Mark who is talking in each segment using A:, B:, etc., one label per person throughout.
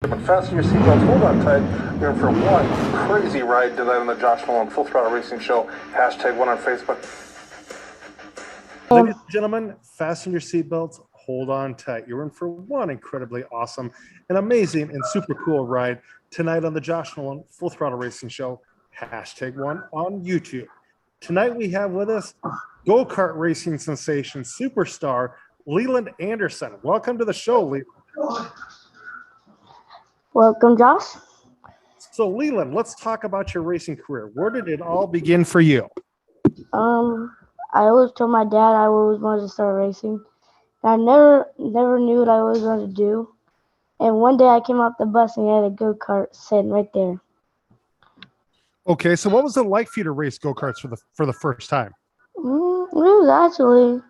A: Fasten your seatbelts, hold on tight. You're in for one crazy ride tonight on the Josh Nolan Full Throttle Racing Show. #1 on Facebook. Ladies and gentlemen, fasten your seatbelts, hold on tight. You're in for one incredibly awesome and amazing and super cool ride tonight on the Josh Nolan Full Throttle Racing Show. #1 on YouTube. Tonight we have with us go-kart racing sensation superstar Leland Anderson. Welcome to the show, Leland.
B: Welcome, Josh.
A: So, Leland, let's talk about your racing career. Where did it all begin for you?
B: I always told my dad I always wanted to start racing. I never knew what I always wanted to do. And one day I came off the bus and he had a go-kart sitting right there.
A: Okay, so what was it like for you to race go-karts for the first time?
B: It was actually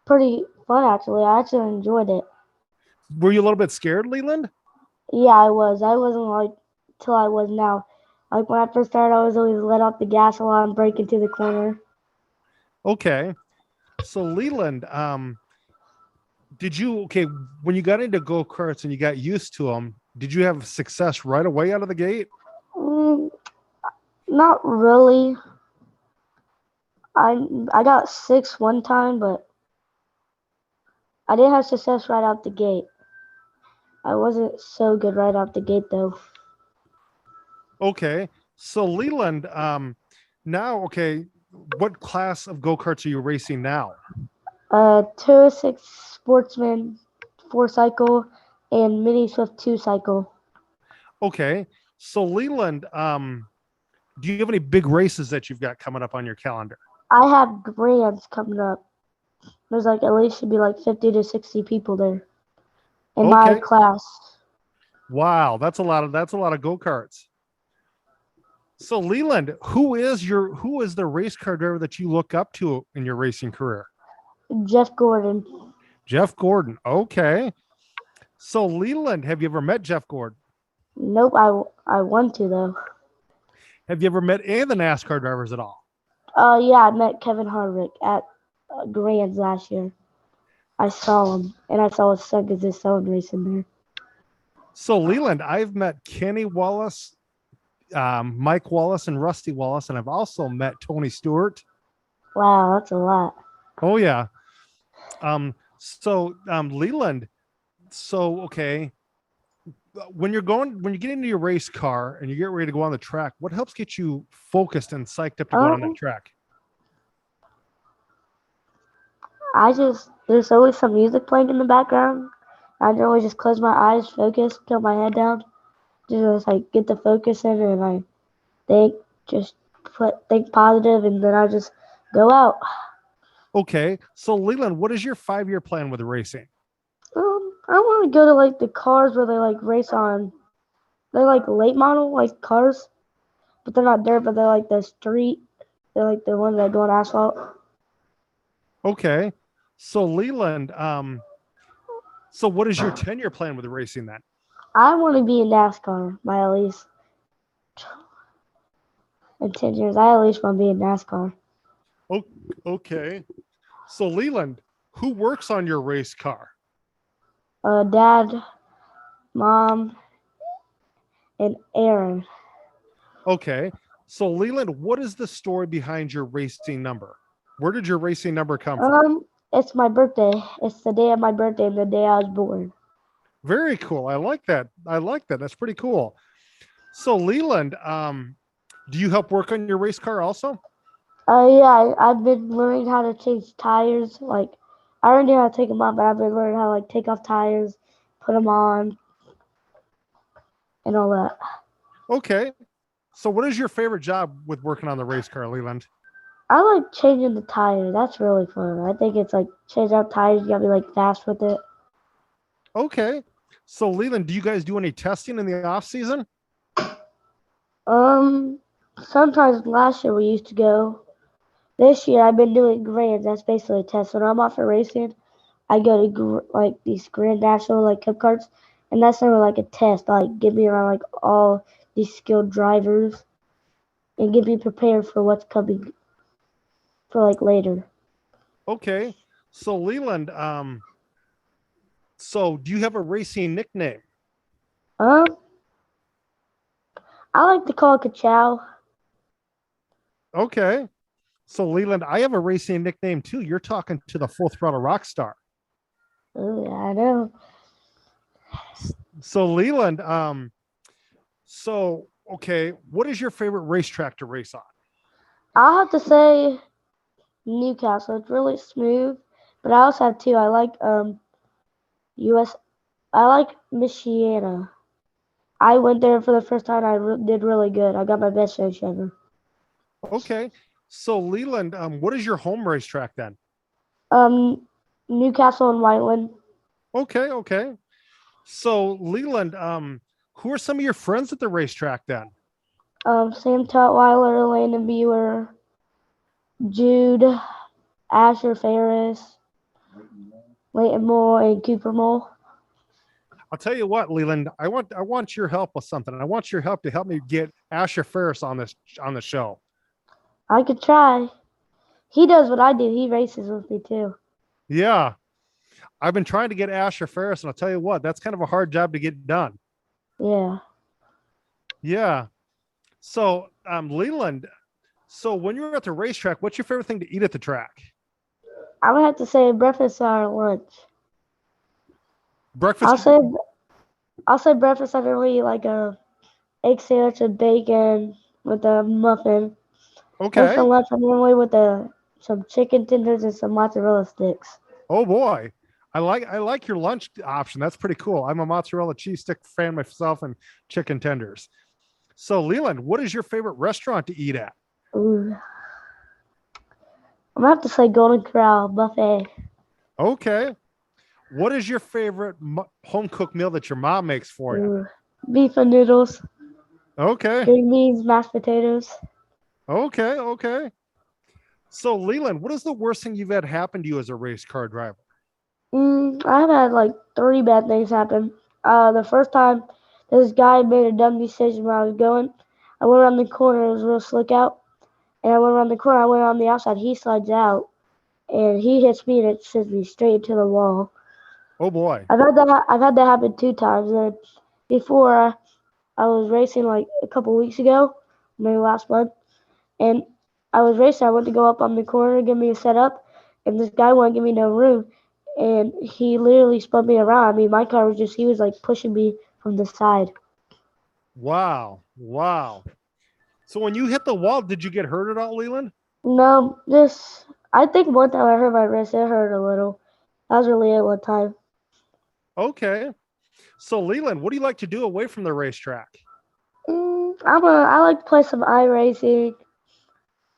B: pretty fun, actually. I actually enjoyed it.
A: Were you a little bit scared, Leland?
B: Yeah, I was. I wasn't like till I was now. Like when I first started, I was always let off the gas a lot and break into the corner.
A: Okay. So Leland, when you got into go-karts and you got used to them, did you have success right away out of the gate?
B: Not really. I got 6 one time, but I didn't have success right out the gate. I wasn't so good right out the gate, though.
A: Okay. So Leland, what class of go-karts are you racing now?
B: 206 Sportsman 4-cycle and Mini Swift 2-cycle.
A: Okay. So Leland, do you have any big races that you've got coming up on your calendar?
B: I have grands coming up. There's like at least should be like 50 to 60 people there in my class.
A: Wow, that's a lot of go-karts. So Leland, who is the race car driver that you look up to in your racing career?
B: Jeff Gordon.
A: Jeff Gordon. Okay. So Leland, have you ever met Jeff Gordon?
B: Nope, I want to though.
A: Have you ever met any of the NASCAR drivers at all?
B: Yeah, I met Kevin Harvick at Grands last year. I saw him, and I saw his son because his son racing there.
A: So Leland, I've met Kenny Wallace, Mike Wallace, and Rusty Wallace, and I've also met Tony Stewart.
B: Wow, that's a lot.
A: Oh yeah. Leland, okay. When you get into your race car and you get ready to go on the track, what helps get you focused and psyched up to go on that track?
B: There's always some music playing in the background. I can always just close my eyes, focus, put my head down, just like get the focus in, and I think positive, and then I just go out.
A: Okay, so Leland, what is your 5-year plan with racing?
B: I want to go to like the cars where they like race on. They're like late model like cars, but they're not dirt, but they're like the street. They're like the ones that go on asphalt.
A: Okay, so Leland, so what is your 10-year plan with racing then?
B: I want to be in NASCAR by at least in 10 years. I at least want to be in NASCAR.
A: Oh, okay. So Leland, who works on your race car?
B: Dad, Mom, and Aaron.
A: Okay. So Leland, what is the story behind your racing number? Where did your racing number come from?
B: It's my birthday. It's the day of my birthday and the day I was born.
A: Very cool. I like that. That's pretty cool. So Leland, do you help work on your race car also?
B: Yeah, I've been learning how to change tires. Like, I already know how to take them off, but I've been learning how to like take off tires, put them on, and all that.
A: Okay. So what is your favorite job with working on the race car, Leland?
B: I like changing the tires. That's really fun. I think it's like change out tires. You gotta be like fast with it.
A: Okay. So Leland, do you guys do any testing in the off season?
B: Sometimes last year we used to go. This year I've been doing grands. That's basically a test. When I'm off for racing, I go to like these Grand National like cup carts, and that's never like a test. Like get me around like all these skilled drivers, and get me prepared for what's coming for like later.
A: Okay. So Leland, so do you have a racing nickname?
B: Um, I like to call it Ka-chow.
A: Okay. So Leland, I have a racing nickname too. You're talking to the Full Throttle rock star.
B: Oh, yeah, I know.
A: So Leland, okay, what is your favorite racetrack to race on?
B: I'll have to say Newcastle. It's really smooth. But I also have two. I like US. I like Michiana. I went there for the first time. Did really good. I got my best finish ever.
A: Okay. So Leland, what is your home racetrack then?
B: Um, Newcastle and Whiteland.
A: Okay, okay. So Leland, who are some of your friends at the racetrack then?
B: Sam Tutwiler, Landon Bueller, Jude, Asher Ferris, Leighton Moore, and Cooper Mole.
A: I'll tell you what, Leland, I want your help with something. I want your help to help me get Asher Ferris on the show.
B: I could try. He does what I do. He races with me too.
A: Yeah. I've been trying to get Asher Ferris, and I'll tell you what, that's kind of a hard job to get done.
B: Yeah.
A: Yeah. So, Leland, so when you're at the racetrack, what's your favorite thing to eat at the track?
B: I would have to say breakfast or lunch.
A: Breakfast?
B: I'll say breakfast. I normally eat like a egg sandwich with bacon with a muffin. And for
A: Okay.
B: lunch, I normally with some chicken tenders and some mozzarella sticks.
A: Oh boy. I like your lunch option. That's pretty cool. I'm a mozzarella cheese stick fan myself and chicken tenders. So, Leland, what is your favorite restaurant to eat at?
B: Ooh. I'm gonna have to say Golden Corral buffet.
A: Okay. What is your favorite home cooked meal that your mom makes for you?
B: Ooh. Beef and noodles,
A: Okay.
B: green beans, mashed potatoes.
A: Okay. Okay. So, Leland, what is the worst thing you've had happen to you as a race car driver?
B: I've had like three bad things happen. The first time, this guy made a dumb decision when I was going. I went around the corner. It was a real slick out, and I went around the corner. I went on the outside. He slides out, and he hits me, and it sends me straight into the wall.
A: Oh boy.
B: I've had that happen two times. And before I was racing like a couple weeks ago, maybe last month, and I was racing. I went to go up on the corner, give me a setup, and this guy wouldn't give me no room, and he literally spun me around. I mean, my car was he was like pushing me from the side.
A: Wow. Wow. So when you hit the wall, did you get hurt at all, Leland?
B: No, I think one time I hurt my wrist. It hurt a little. That was really it one time.
A: Okay. So Leland, what do you like to do away from the racetrack?
B: I like to play some iRacing.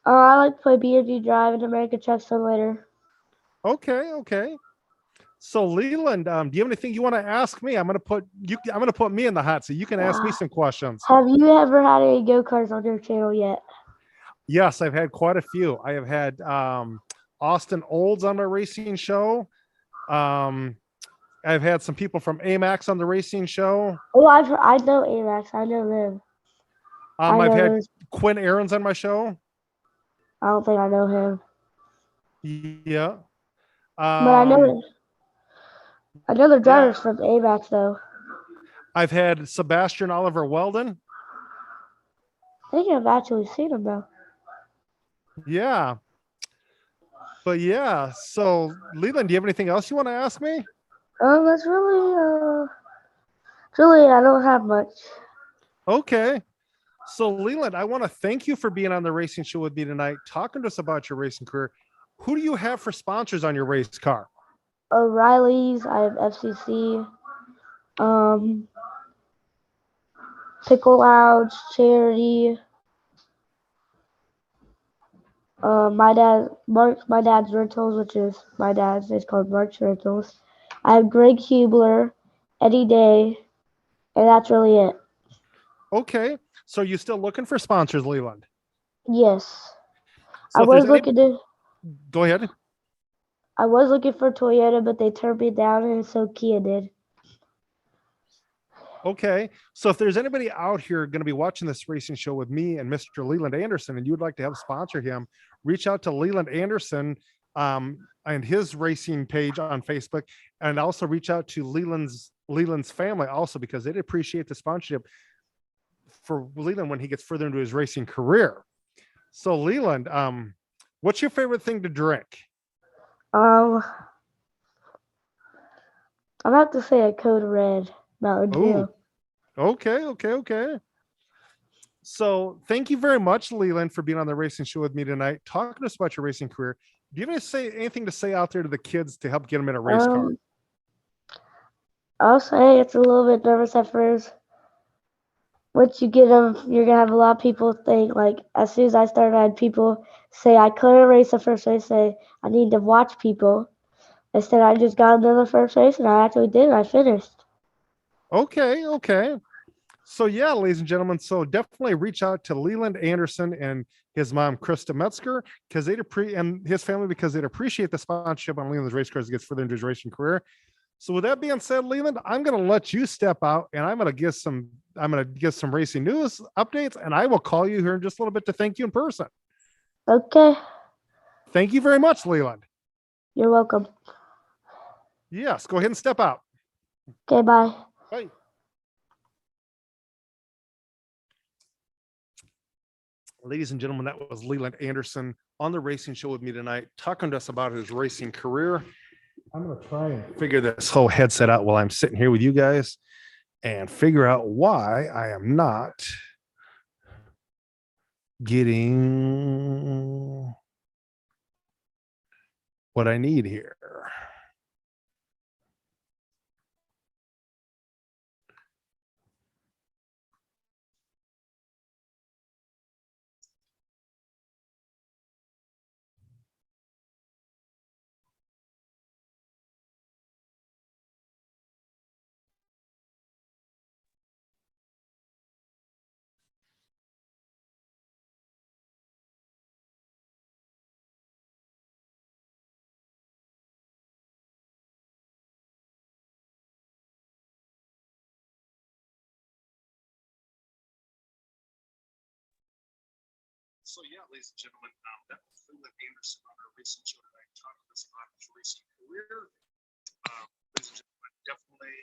B: I like to play BMG Drive and American Truck Simulator.
A: Okay. Okay. So Leland, do you have anything you want to ask me? I'm gonna put me in the hot seat. You can ask me
B: Uh,
A: some questions.
B: have you ever had any go karts on your channel yet?
A: Yes, I've had quite a few. I have had Austin Olds on my racing show. Um, I've had some people from Amax on the racing show.
B: Oh, I know Amax. I know them. I
A: I've
B: know
A: had
B: those.
A: Quinn Aaron's on my show.
B: I don't think I know him,
A: Yeah.
B: but
A: Um,
B: I know the
A: yeah.
B: drivers from Amax though.
A: I've had Sebastian Oliver Weldon.
B: I think I've actually seen him though.
A: Yeah. But yeah. So Leland, do you have anything else you want to ask me?
B: That's really I don't have much.
A: Okay. So Leland, I want to thank you for being on the racing show with me tonight, talking to us about your racing career. Who do you have for sponsors on your race car?
B: O'Reilly's. I have FCC. Um, Pickle Lounge, Charity. My dad's rentals, which is my dad's. It's called Mark's Rentals. I have Greg Hubler, Eddie Day, and that's really it.
A: Okay. So are you still looking for sponsors, Leland?
B: Yes, I
A: So if there's
B: was
A: any,
B: looking to.
A: go ahead.
B: I was looking for Toyota, but they turned me down, and so Kia did.
A: Okay. So if there's anybody out here going to be watching this racing show with me and Mr. Leland Anderson, and you would like to help sponsor him, reach out to Leland Anderson and his racing page on Facebook, and also reach out to Leland's Leland's family also, because they'd appreciate the sponsorship for Leland when he gets further into his racing career. So Leland, what's your favorite thing to drink?
B: Um, I'm about to say a Code Red Mountain
A: Oh,
B: Dew.
A: okay. So thank you very much, Leland, for being on the racing show with me tonight, talking to us about your racing career. Do you have anything to say out there to the kids to help get them in a race car?
B: Um, I'll say it's a little bit nervous at first. Once you get them, you're gonna have a lot of people think like as soon as I started, I had people say I couldn't race the first race, say I need to watch people. Instead, I just got into the first race and I actually did. I finished.
A: Okay. So yeah, ladies and gentlemen, so definitely reach out to Leland Anderson and his mom Krista Metzger because and his family because they'd appreciate the sponsorship on Leland's race cars as he gets further into his racing career. So with that being said, Leland, I'm going to let you step out and I'm going to give some racing news updates, and I will call you here in just a little bit to thank you in person.
B: Okay,
A: Thank you very much, Leland.
B: you're welcome.
A: Yes, go ahead and step out.
B: Okay, bye.
A: Bye. Ladies and gentlemen, that was Leland Anderson on the racing show with me tonight, talking to us about his racing career. I'm going to try and figure this whole headset out while I'm sitting here with you guys and figure out why I am not getting what I need here. So yeah, ladies and gentlemen, that was Leland Anderson on our racing show tonight, talking to us about his racing career. Ladies and gentlemen, definitely.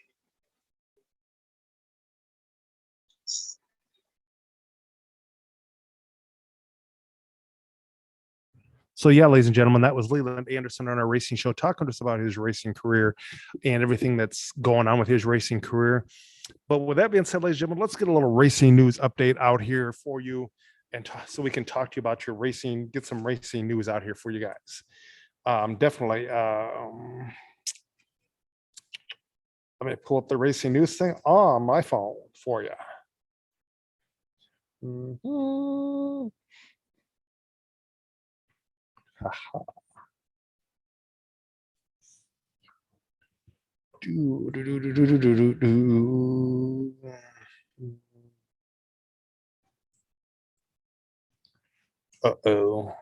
A: So yeah, ladies and gentlemen, that was Leland Anderson on our racing show, talking to us about his racing career and everything that's going on with his racing career. But with that being said, ladies and gentlemen, let's get a little racing news update out here for you, and so we can talk to you about your racing, get some racing news out here for you guys. Definitely. Let me pull up the racing news thing on my phone for you. Mhm. Do, do, do, do, do, do, do, do. Uh-oh.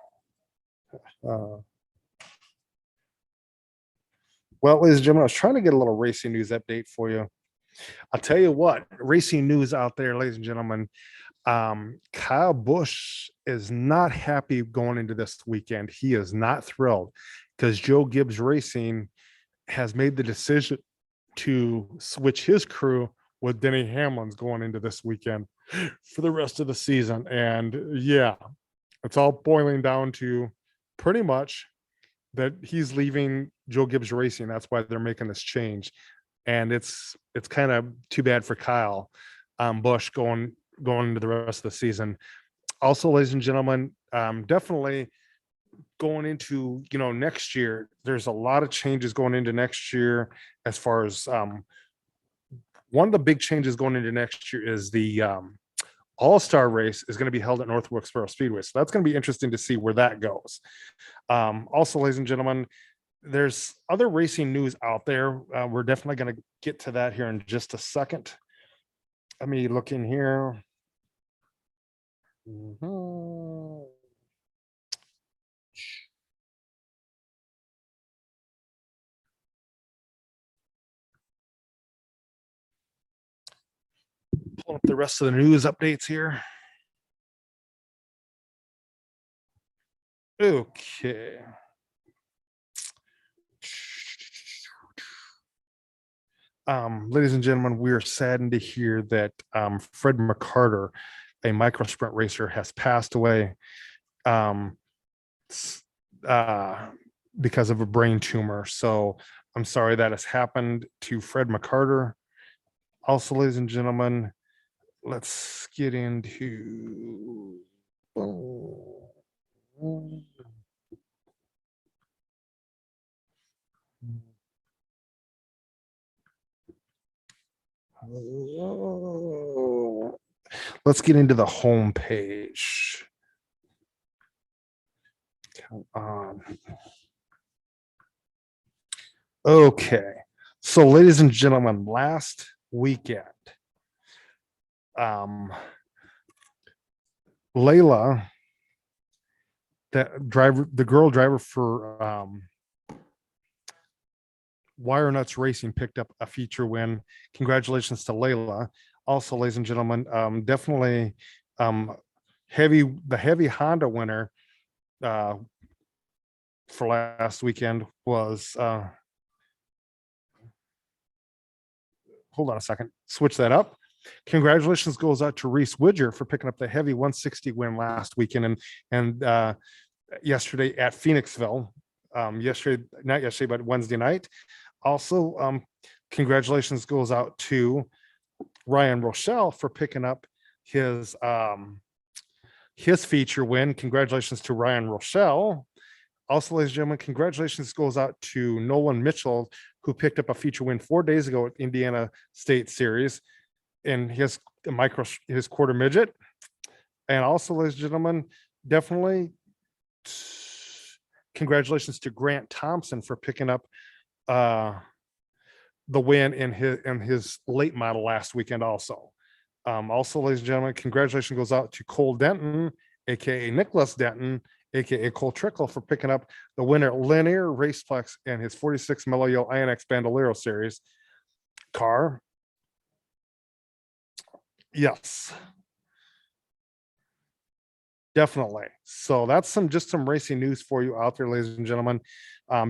A: Well, ladies and gentlemen, I was trying to get a little racing news update for you. I'll tell you what, racing news out there, ladies and gentlemen. Kyle Busch is not happy going into this weekend. He is not thrilled because Joe Gibbs Racing has made the decision to switch his crew with Denny Hamlin's going into this weekend for the rest of the season. And yeah, it's all boiling down to pretty much that he's leaving Joe Gibbs Racing. That's why they're making this change. And it's kind of too bad for Kyle Busch going into the rest of the season. Also, ladies and gentlemen, definitely going into next year, there's a lot of changes going into next year as far as one of the big changes going into next year is the all-star race is going to be held at North Wilkesboro Speedway. So that's going to be interesting to see where that goes. Also, ladies and gentlemen, there's other racing news out there. We're definitely going to get to that here in just a second. Let me look in here. Mhm. Pull up the rest of the news updates here. Okay. Ladies and gentlemen, we are saddened to hear that Fred McCarter, a micro sprint racer, has passed away um, uh, because of a brain tumor. So I'm sorry that has happened to Fred McCarter. Also, ladies and gentlemen, let's get into. Let's get into the home page. Come on. Okay. So, ladies and gentlemen, last weekend, Layla, the girl driver for Wire Nuts Racing, picked up a feature win. Congratulations to Layla. Also, ladies and gentlemen, definitely the heavy Honda winner for last weekend was hold on a second, switch that up. Congratulations goes out to Reese Widger for picking up the heavy 160 win last weekend and yesterday at Phoenixville. Not yesterday, but Wednesday night. Also, congratulations goes out to Ryan Rochelle for picking up his feature win. Congratulations to Ryan Rochelle. Also, ladies and gentlemen, congratulations goes out to Nolan Mitchell, who picked up a feature win 4 days ago at Indiana State Series in his quarter midget. And also, ladies and gentlemen, definitely congratulations to Grant Thompson for picking up the win in his late model last weekend also. Also, ladies and gentlemen, congratulations goes out to Cole Denton, aka Nicholas Denton, aka Cole Trickle, for picking up the winner Linear Raceplex and his 46 Mello INX Bandolero Series car. Yes, definitely. So that's just some racing news for you out there, ladies and gentlemen.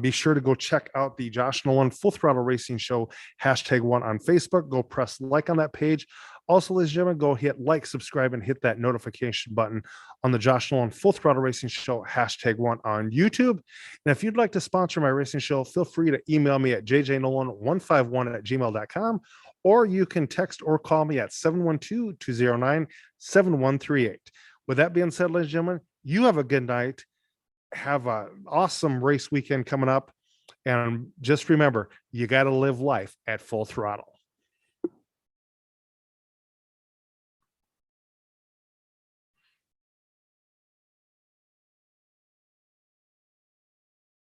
A: Be sure to go check out the Josh Nolan Full Throttle Racing Show #1 on Facebook. Go press like on that page. Also, ladies and gentlemen, go hit like, subscribe, and hit that notification button on the Josh Nolan Full Throttle Racing Show #1 on YouTube. And if you'd like to sponsor my racing show, feel free to email me at jjnolan151@gmail.com, or you can text or call me at 712-209-7138. With that being said, ladies and gentlemen, you have a good night. Have an awesome race weekend coming up. And just remember, you got to live life at full throttle.